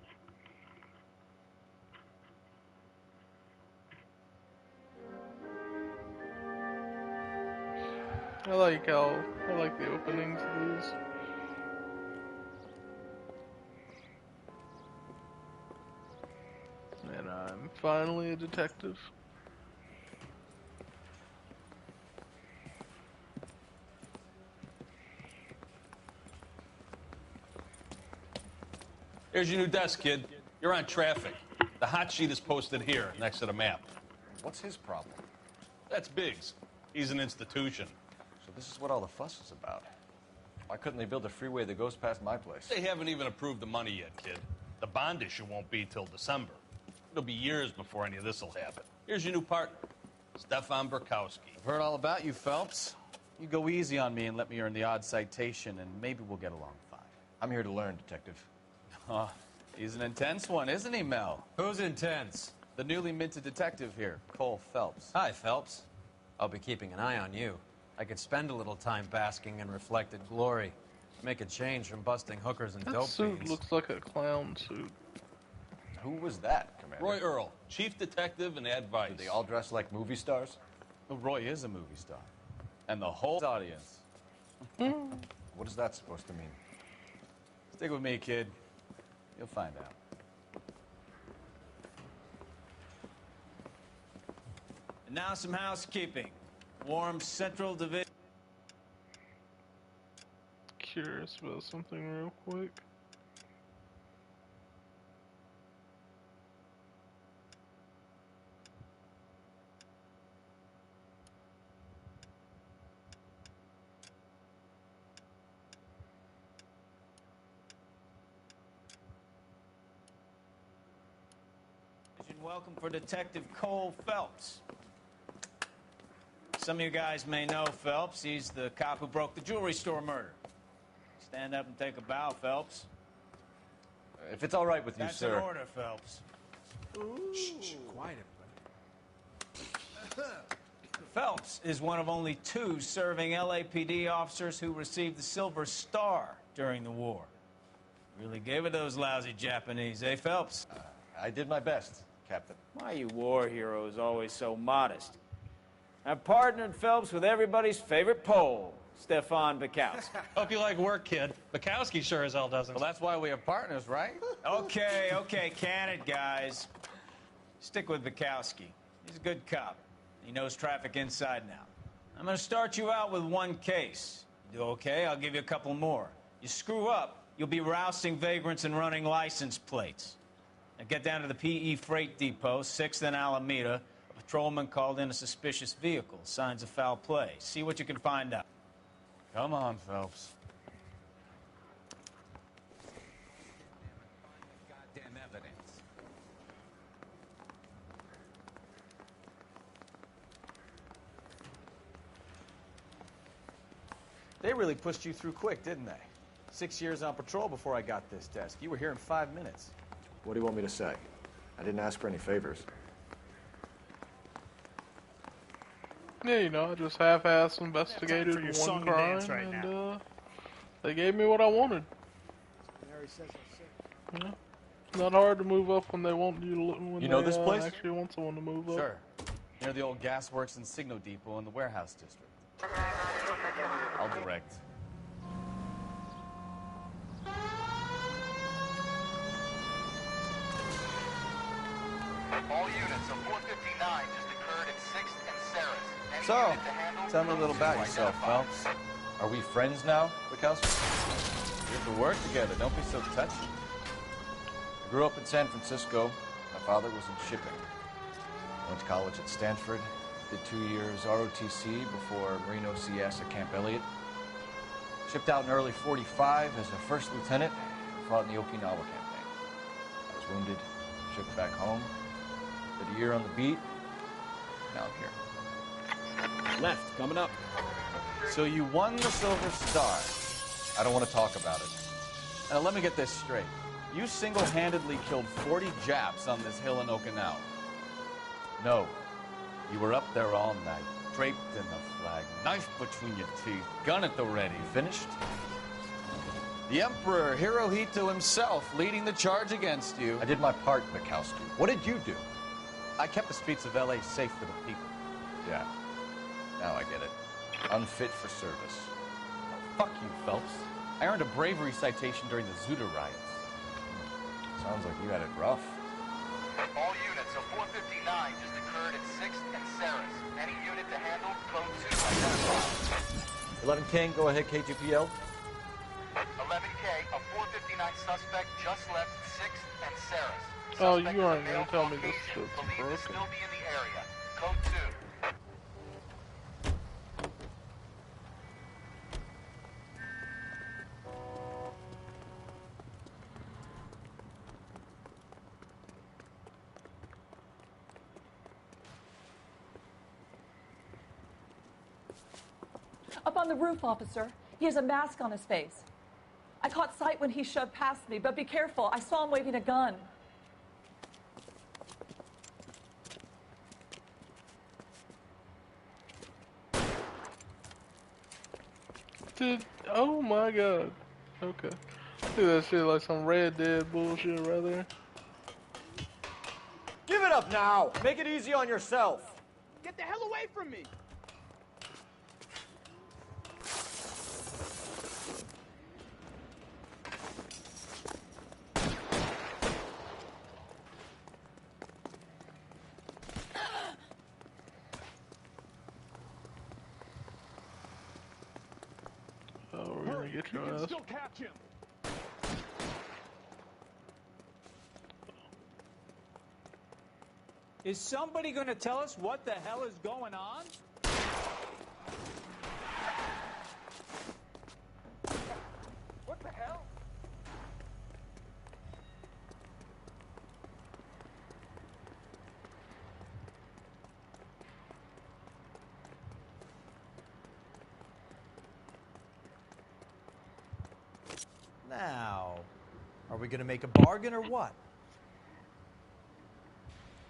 I like the openings of these. And I'm finally a detective. Here's your new desk, kid. You're on traffic. The hot sheet is posted here, next to the map. What's his problem? That's Biggs. He's an institution. So this is what all the fuss is about. Why couldn't they build a freeway that goes past my place? They haven't even approved the money yet, kid. The bond issue won't be till December. It'll be years before any of this will happen. Here's your new partner, Stefan Burkowski. I've heard all about you, Phelps. You go easy on me and let me earn the odd citation, and maybe we'll get along fine. I'm here to learn, Detective. Oh, he's an intense one, isn't he, Mel? Who's intense? The newly minted detective here, Cole Phelps. Hi, Phelps. I'll be keeping an eye on you. I could spend a little time basking in reflected glory. Make a change from busting hookers and That dope suit fiends. looks like a clown suit. Who was that, Commander? Roy Earl, chief detective and advice. Do they all dress like movie stars? Well, Roy is a movie star. And the whole audience. What is that supposed to mean? Stick with me, kid. You'll find out. And now some housekeeping. Warm Central Division. Curious about something real quick. Welcome for Detective Cole Phelps. Some of you guys may know Phelps. He's the cop who broke the jewelry store murder. Stand up and take a bow, Phelps. If it's all right with you, That's sir. an order, Phelps. Shh, quiet, everybody. Phelps is one of only 2 serving LAPD officers who received the Silver Star during the war. Really gave it those lousy Japanese, eh, Phelps? I did my best, Captain. Why are you war heroes always so modest? I've partnered Phelps with everybody's favorite Pole, Stefan Burkowski. Hope you like work, kid. Bukowski sure as hell doesn't. Well, that's why we have partners, right? Okay, can it, guys. Stick with Bukowski. He's a good cop. He knows traffic inside and out. I'm going to start you out with 1 case. You do okay, I'll give you a couple more. You screw up, you'll be rousting vagrants and running license plates. Now get down to the PE Freight Depot, 6th and Alameda. A patrolman called in a suspicious vehicle. Signs of foul play. See what you can find out. Come on, Phelps. Goddamn evidence. They really pushed you through quick, didn't they? 6 years on patrol before I got this desk. You were here in 5 minutes. What do you want me to say? I didn't ask for any favors. Yeah, you know, I just half-ass investigated your one song and crime, dance right and they gave me what I wanted. Mary says I'm sick. Yeah. It's not hard to move up when they want you to when You know they this place? actually want someone to move up. Sure. Near the old gasworks and Signal Depot in the warehouse district. I'll direct. All units of 459 just occurred at 6th and Sarah's. Any So, unit to handle, tell me a little about to yourself, identify. Phelps. Are we friends now, Bukowski? We have to work together. Don't be so touchy. I grew up in San Francisco. My father was in shipping. I went to college at Stanford. Did 2 years ROTC before Marine OCS at Camp Elliott. Shipped out in early '45 as a first lieutenant. Fought in the Okinawa campaign. I was wounded. Shipped back home. Did a year on the beat. Now I'm here. Left, coming up. So you won the Silver Star. I don't want to talk about it. Now let me get this straight. You single-handedly killed 40 Japs on this hill in Okinawa. No. You were up there all night, draped in the flag, knife between your teeth, gun at the ready. Finished? The Emperor Hirohito himself leading the charge against you. I did my part, Mikowski. What did you do? I kept the streets of L.A. safe for the people. Yeah. Now I get it. Unfit for service. Oh, fuck you, Phelps. I earned a bravery citation during the Zuda riots. Sounds like you had it rough. All units, a 459 just occurred at 6th and Saris. Any unit to handle, code 2 identified. 11 King, go ahead, KGPL. 11K, a 459 suspect just left 6th and Saris. Oh, you aren't going to tell me this shit's Believed to broken. still be in the area. Code 2. Up on the roof, officer. He has a mask on his face. I caught sight when he shoved past me, but be careful. I saw him waving a gun. Dude, oh my god. Okay. Dude, that shit like some Red Dead bullshit right there. Give it up now! Make it easy on yourself! Get the hell away from me! Oh, we're gonna get your ass. Still catch him. Is somebody going to tell us what the hell is going on? What the hell? Now, are we going to make a bargain or what?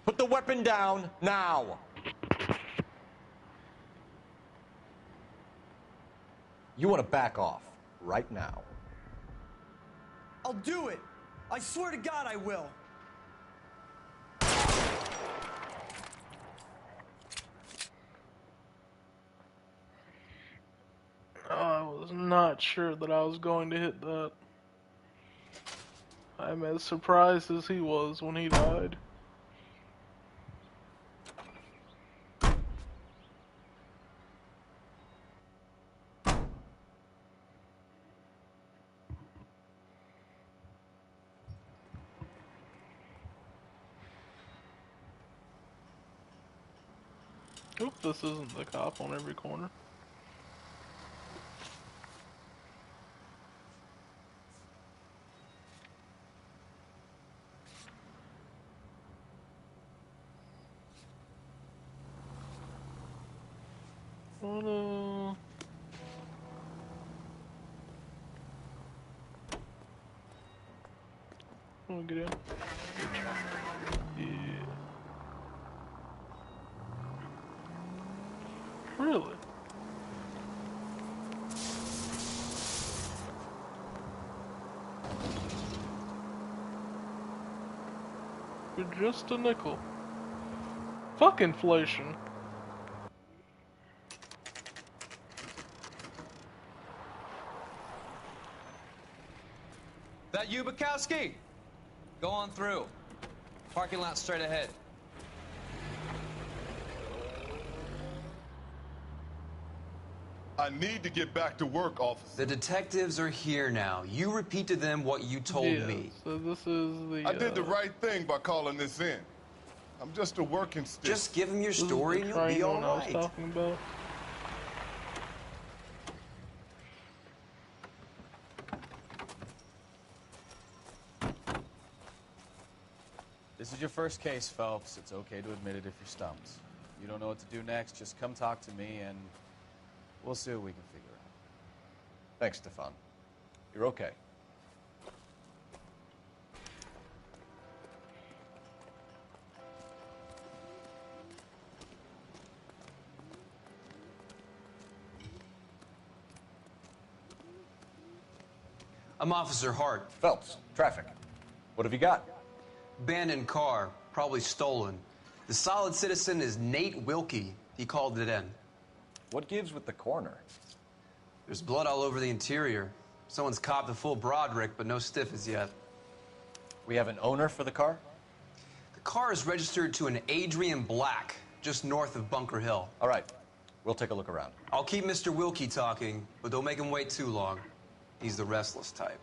Put the weapon down now. You want to back off right now. I'll do it. I swear to God I will. I was not sure that I was going to hit that. I'm as surprised as he was when he died. Oop, this isn't the cop on every corner. Oh no. Come on, get in. Yeah. Really? You're just a nickel. Fuck inflation. That you, Bukowski? Go on through. Parking lot straight ahead. I need to get back to work, officer. The detectives are here now. You repeat to them what you told me. So this is the. I did the right thing by calling this in. I'm just a working stick. Just give them your story and you'll be all I was right. talking about. This is your first case, Phelps. It's okay to admit it if you're stumped. You don't know what to do next, just come talk to me and we'll see what we can figure out. Thanks, Stefan. You're okay. I'm Officer Hart. Phelps, traffic. What have you got? Abandoned car, probably stolen. The solid citizen is Nate Wilkie. He called it in. What gives with the coroner? There's blood all over the interior. Someone's copped a full Broderick, but no stiff as yet. We have an owner for the car? The car is registered to an Adrian Black, just north of Bunker Hill. All right. We'll take a look around. I'll keep Mr. Wilkie talking, but don't make him wait too long. He's the restless type.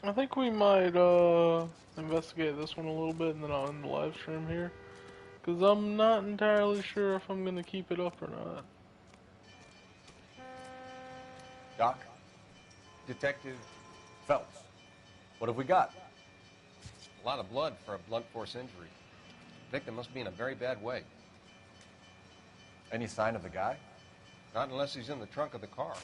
I think we might investigate this one a little bit, and then I'll end the live stream here. Because I'm not entirely sure if I'm going to keep it up or not. Doc? Detective Phelps. What have we got? A lot of blood for a blunt force injury. Victim must be in a very bad way. Any sign of the guy? Not unless he's in the trunk of the car.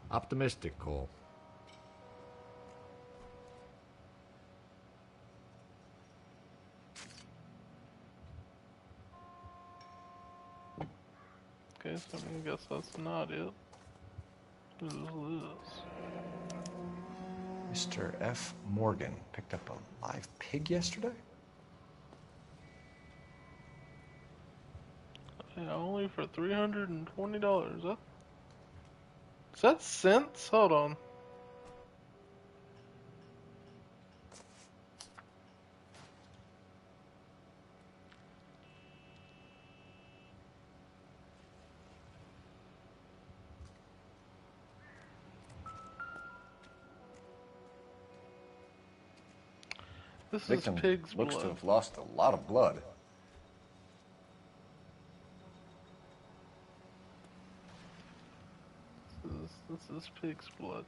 Optimistic, Cole. Okay, so I guess that's not it. What is this? Mr. F. Morgan picked up a live pig yesterday? Yeah, only for $320. Is that cents? Hold on. This Victim is pig's looks blood. to have lost a lot of blood. This is pig's blood.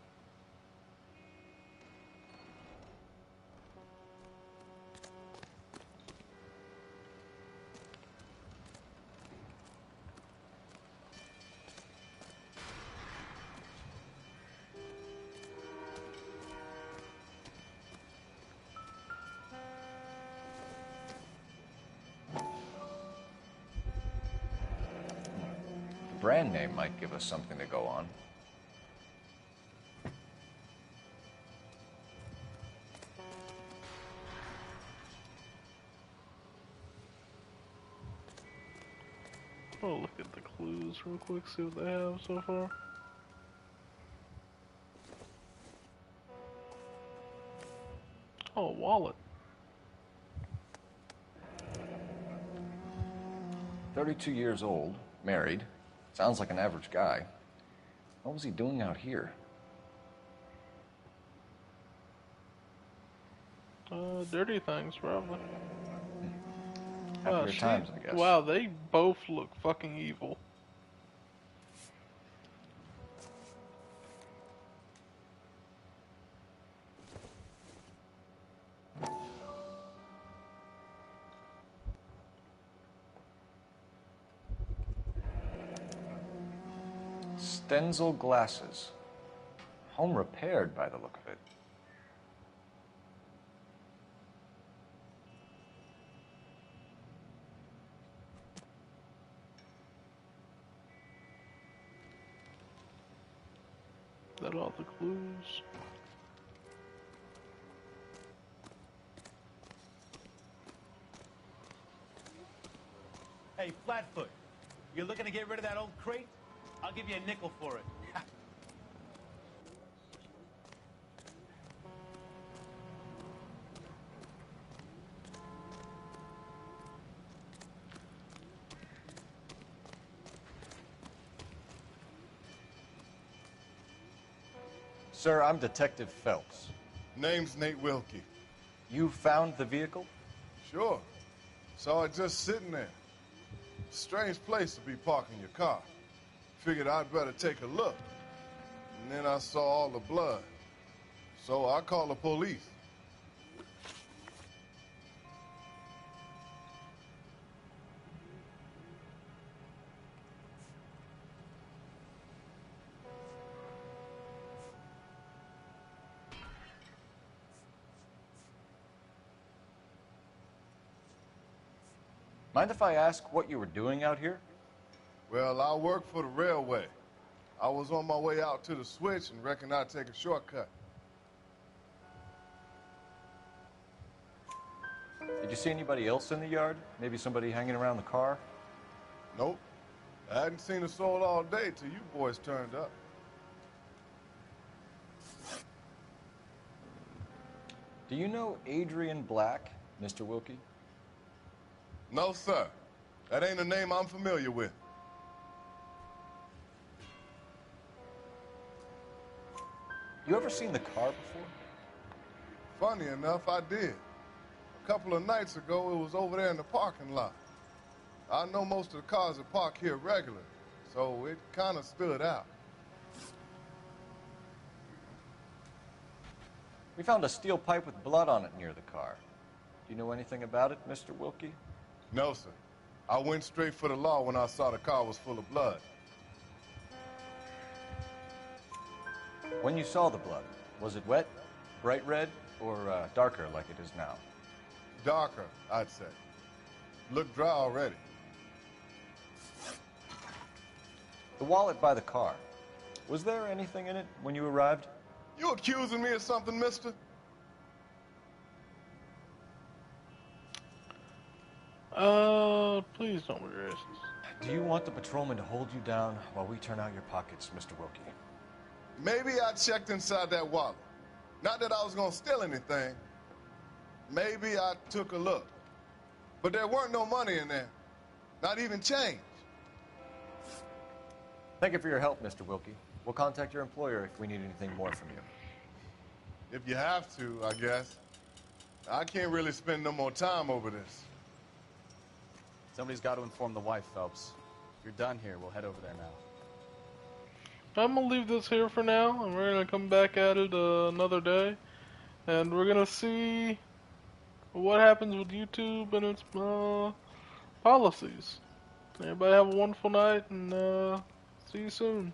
The brand name might give us something to go on. I'll look at the clues real quick, see what they have so far. Oh, a wallet. 32 years old, married. Sounds like an average guy. What was he doing out here? Dirty things, probably. Happier times, I guess. Wow, they both look fucking evil. Stenzel glasses. Home repaired by the look of it. Is that all the clues? Hey, Flatfoot, you looking to get rid of that old crate? I'll give you a nickel for it. Sir, I'm Detective Phelps. Name's Nate Wilkie. You found the vehicle? Sure. Saw it just sitting there. Strange place to be parking your car. Figured I'd better take a look. And then I saw all the blood. So I called the police. Mind if I ask what you were doing out here? Well, I work for the railway. I was on my way out to the switch and reckoned I'd take a shortcut. Did you see anybody else in the yard? Maybe somebody hanging around the car? Nope. I hadn't seen a soul all day till you boys turned up. Do you know Adrian Black, Mr. Wilkie? No, sir. That ain't a name I'm familiar with. You ever seen the car before? Funny enough, I did. A couple of nights ago, it was over there in the parking lot. I know most of the cars that park here regularly, so it kind of stood out. We found a steel pipe with blood on it near the car. Do you know anything about it, Mr. Wilkie? No, sir. I went straight for the law when I saw the car was full of blood. When you saw the blood, was it wet, bright red, or darker like it is now? Darker, I'd say. Looked dry already. The wallet by the car. Was there anything in it when you arrived? You accusing me of something, mister? Please don't be racist. Do you want the patrolman to hold you down while we turn out your pockets, Mr. Wilkie? Maybe I checked inside that wallet. Not that I was gonna steal anything. Maybe I took a look. But there weren't no money in there. Not even change. Thank you for your help, Mr. Wilkie. We'll contact your employer if we need anything more from you. If you have to, I guess. I can't really spend no more time over this. Somebody's got to inform the wife, Phelps. If you're done here, we'll head over there now. I'm gonna leave this here for now, and we're gonna come back at it another day, and we're gonna see what happens with YouTube and its policies. Everybody have a wonderful night, and see you soon.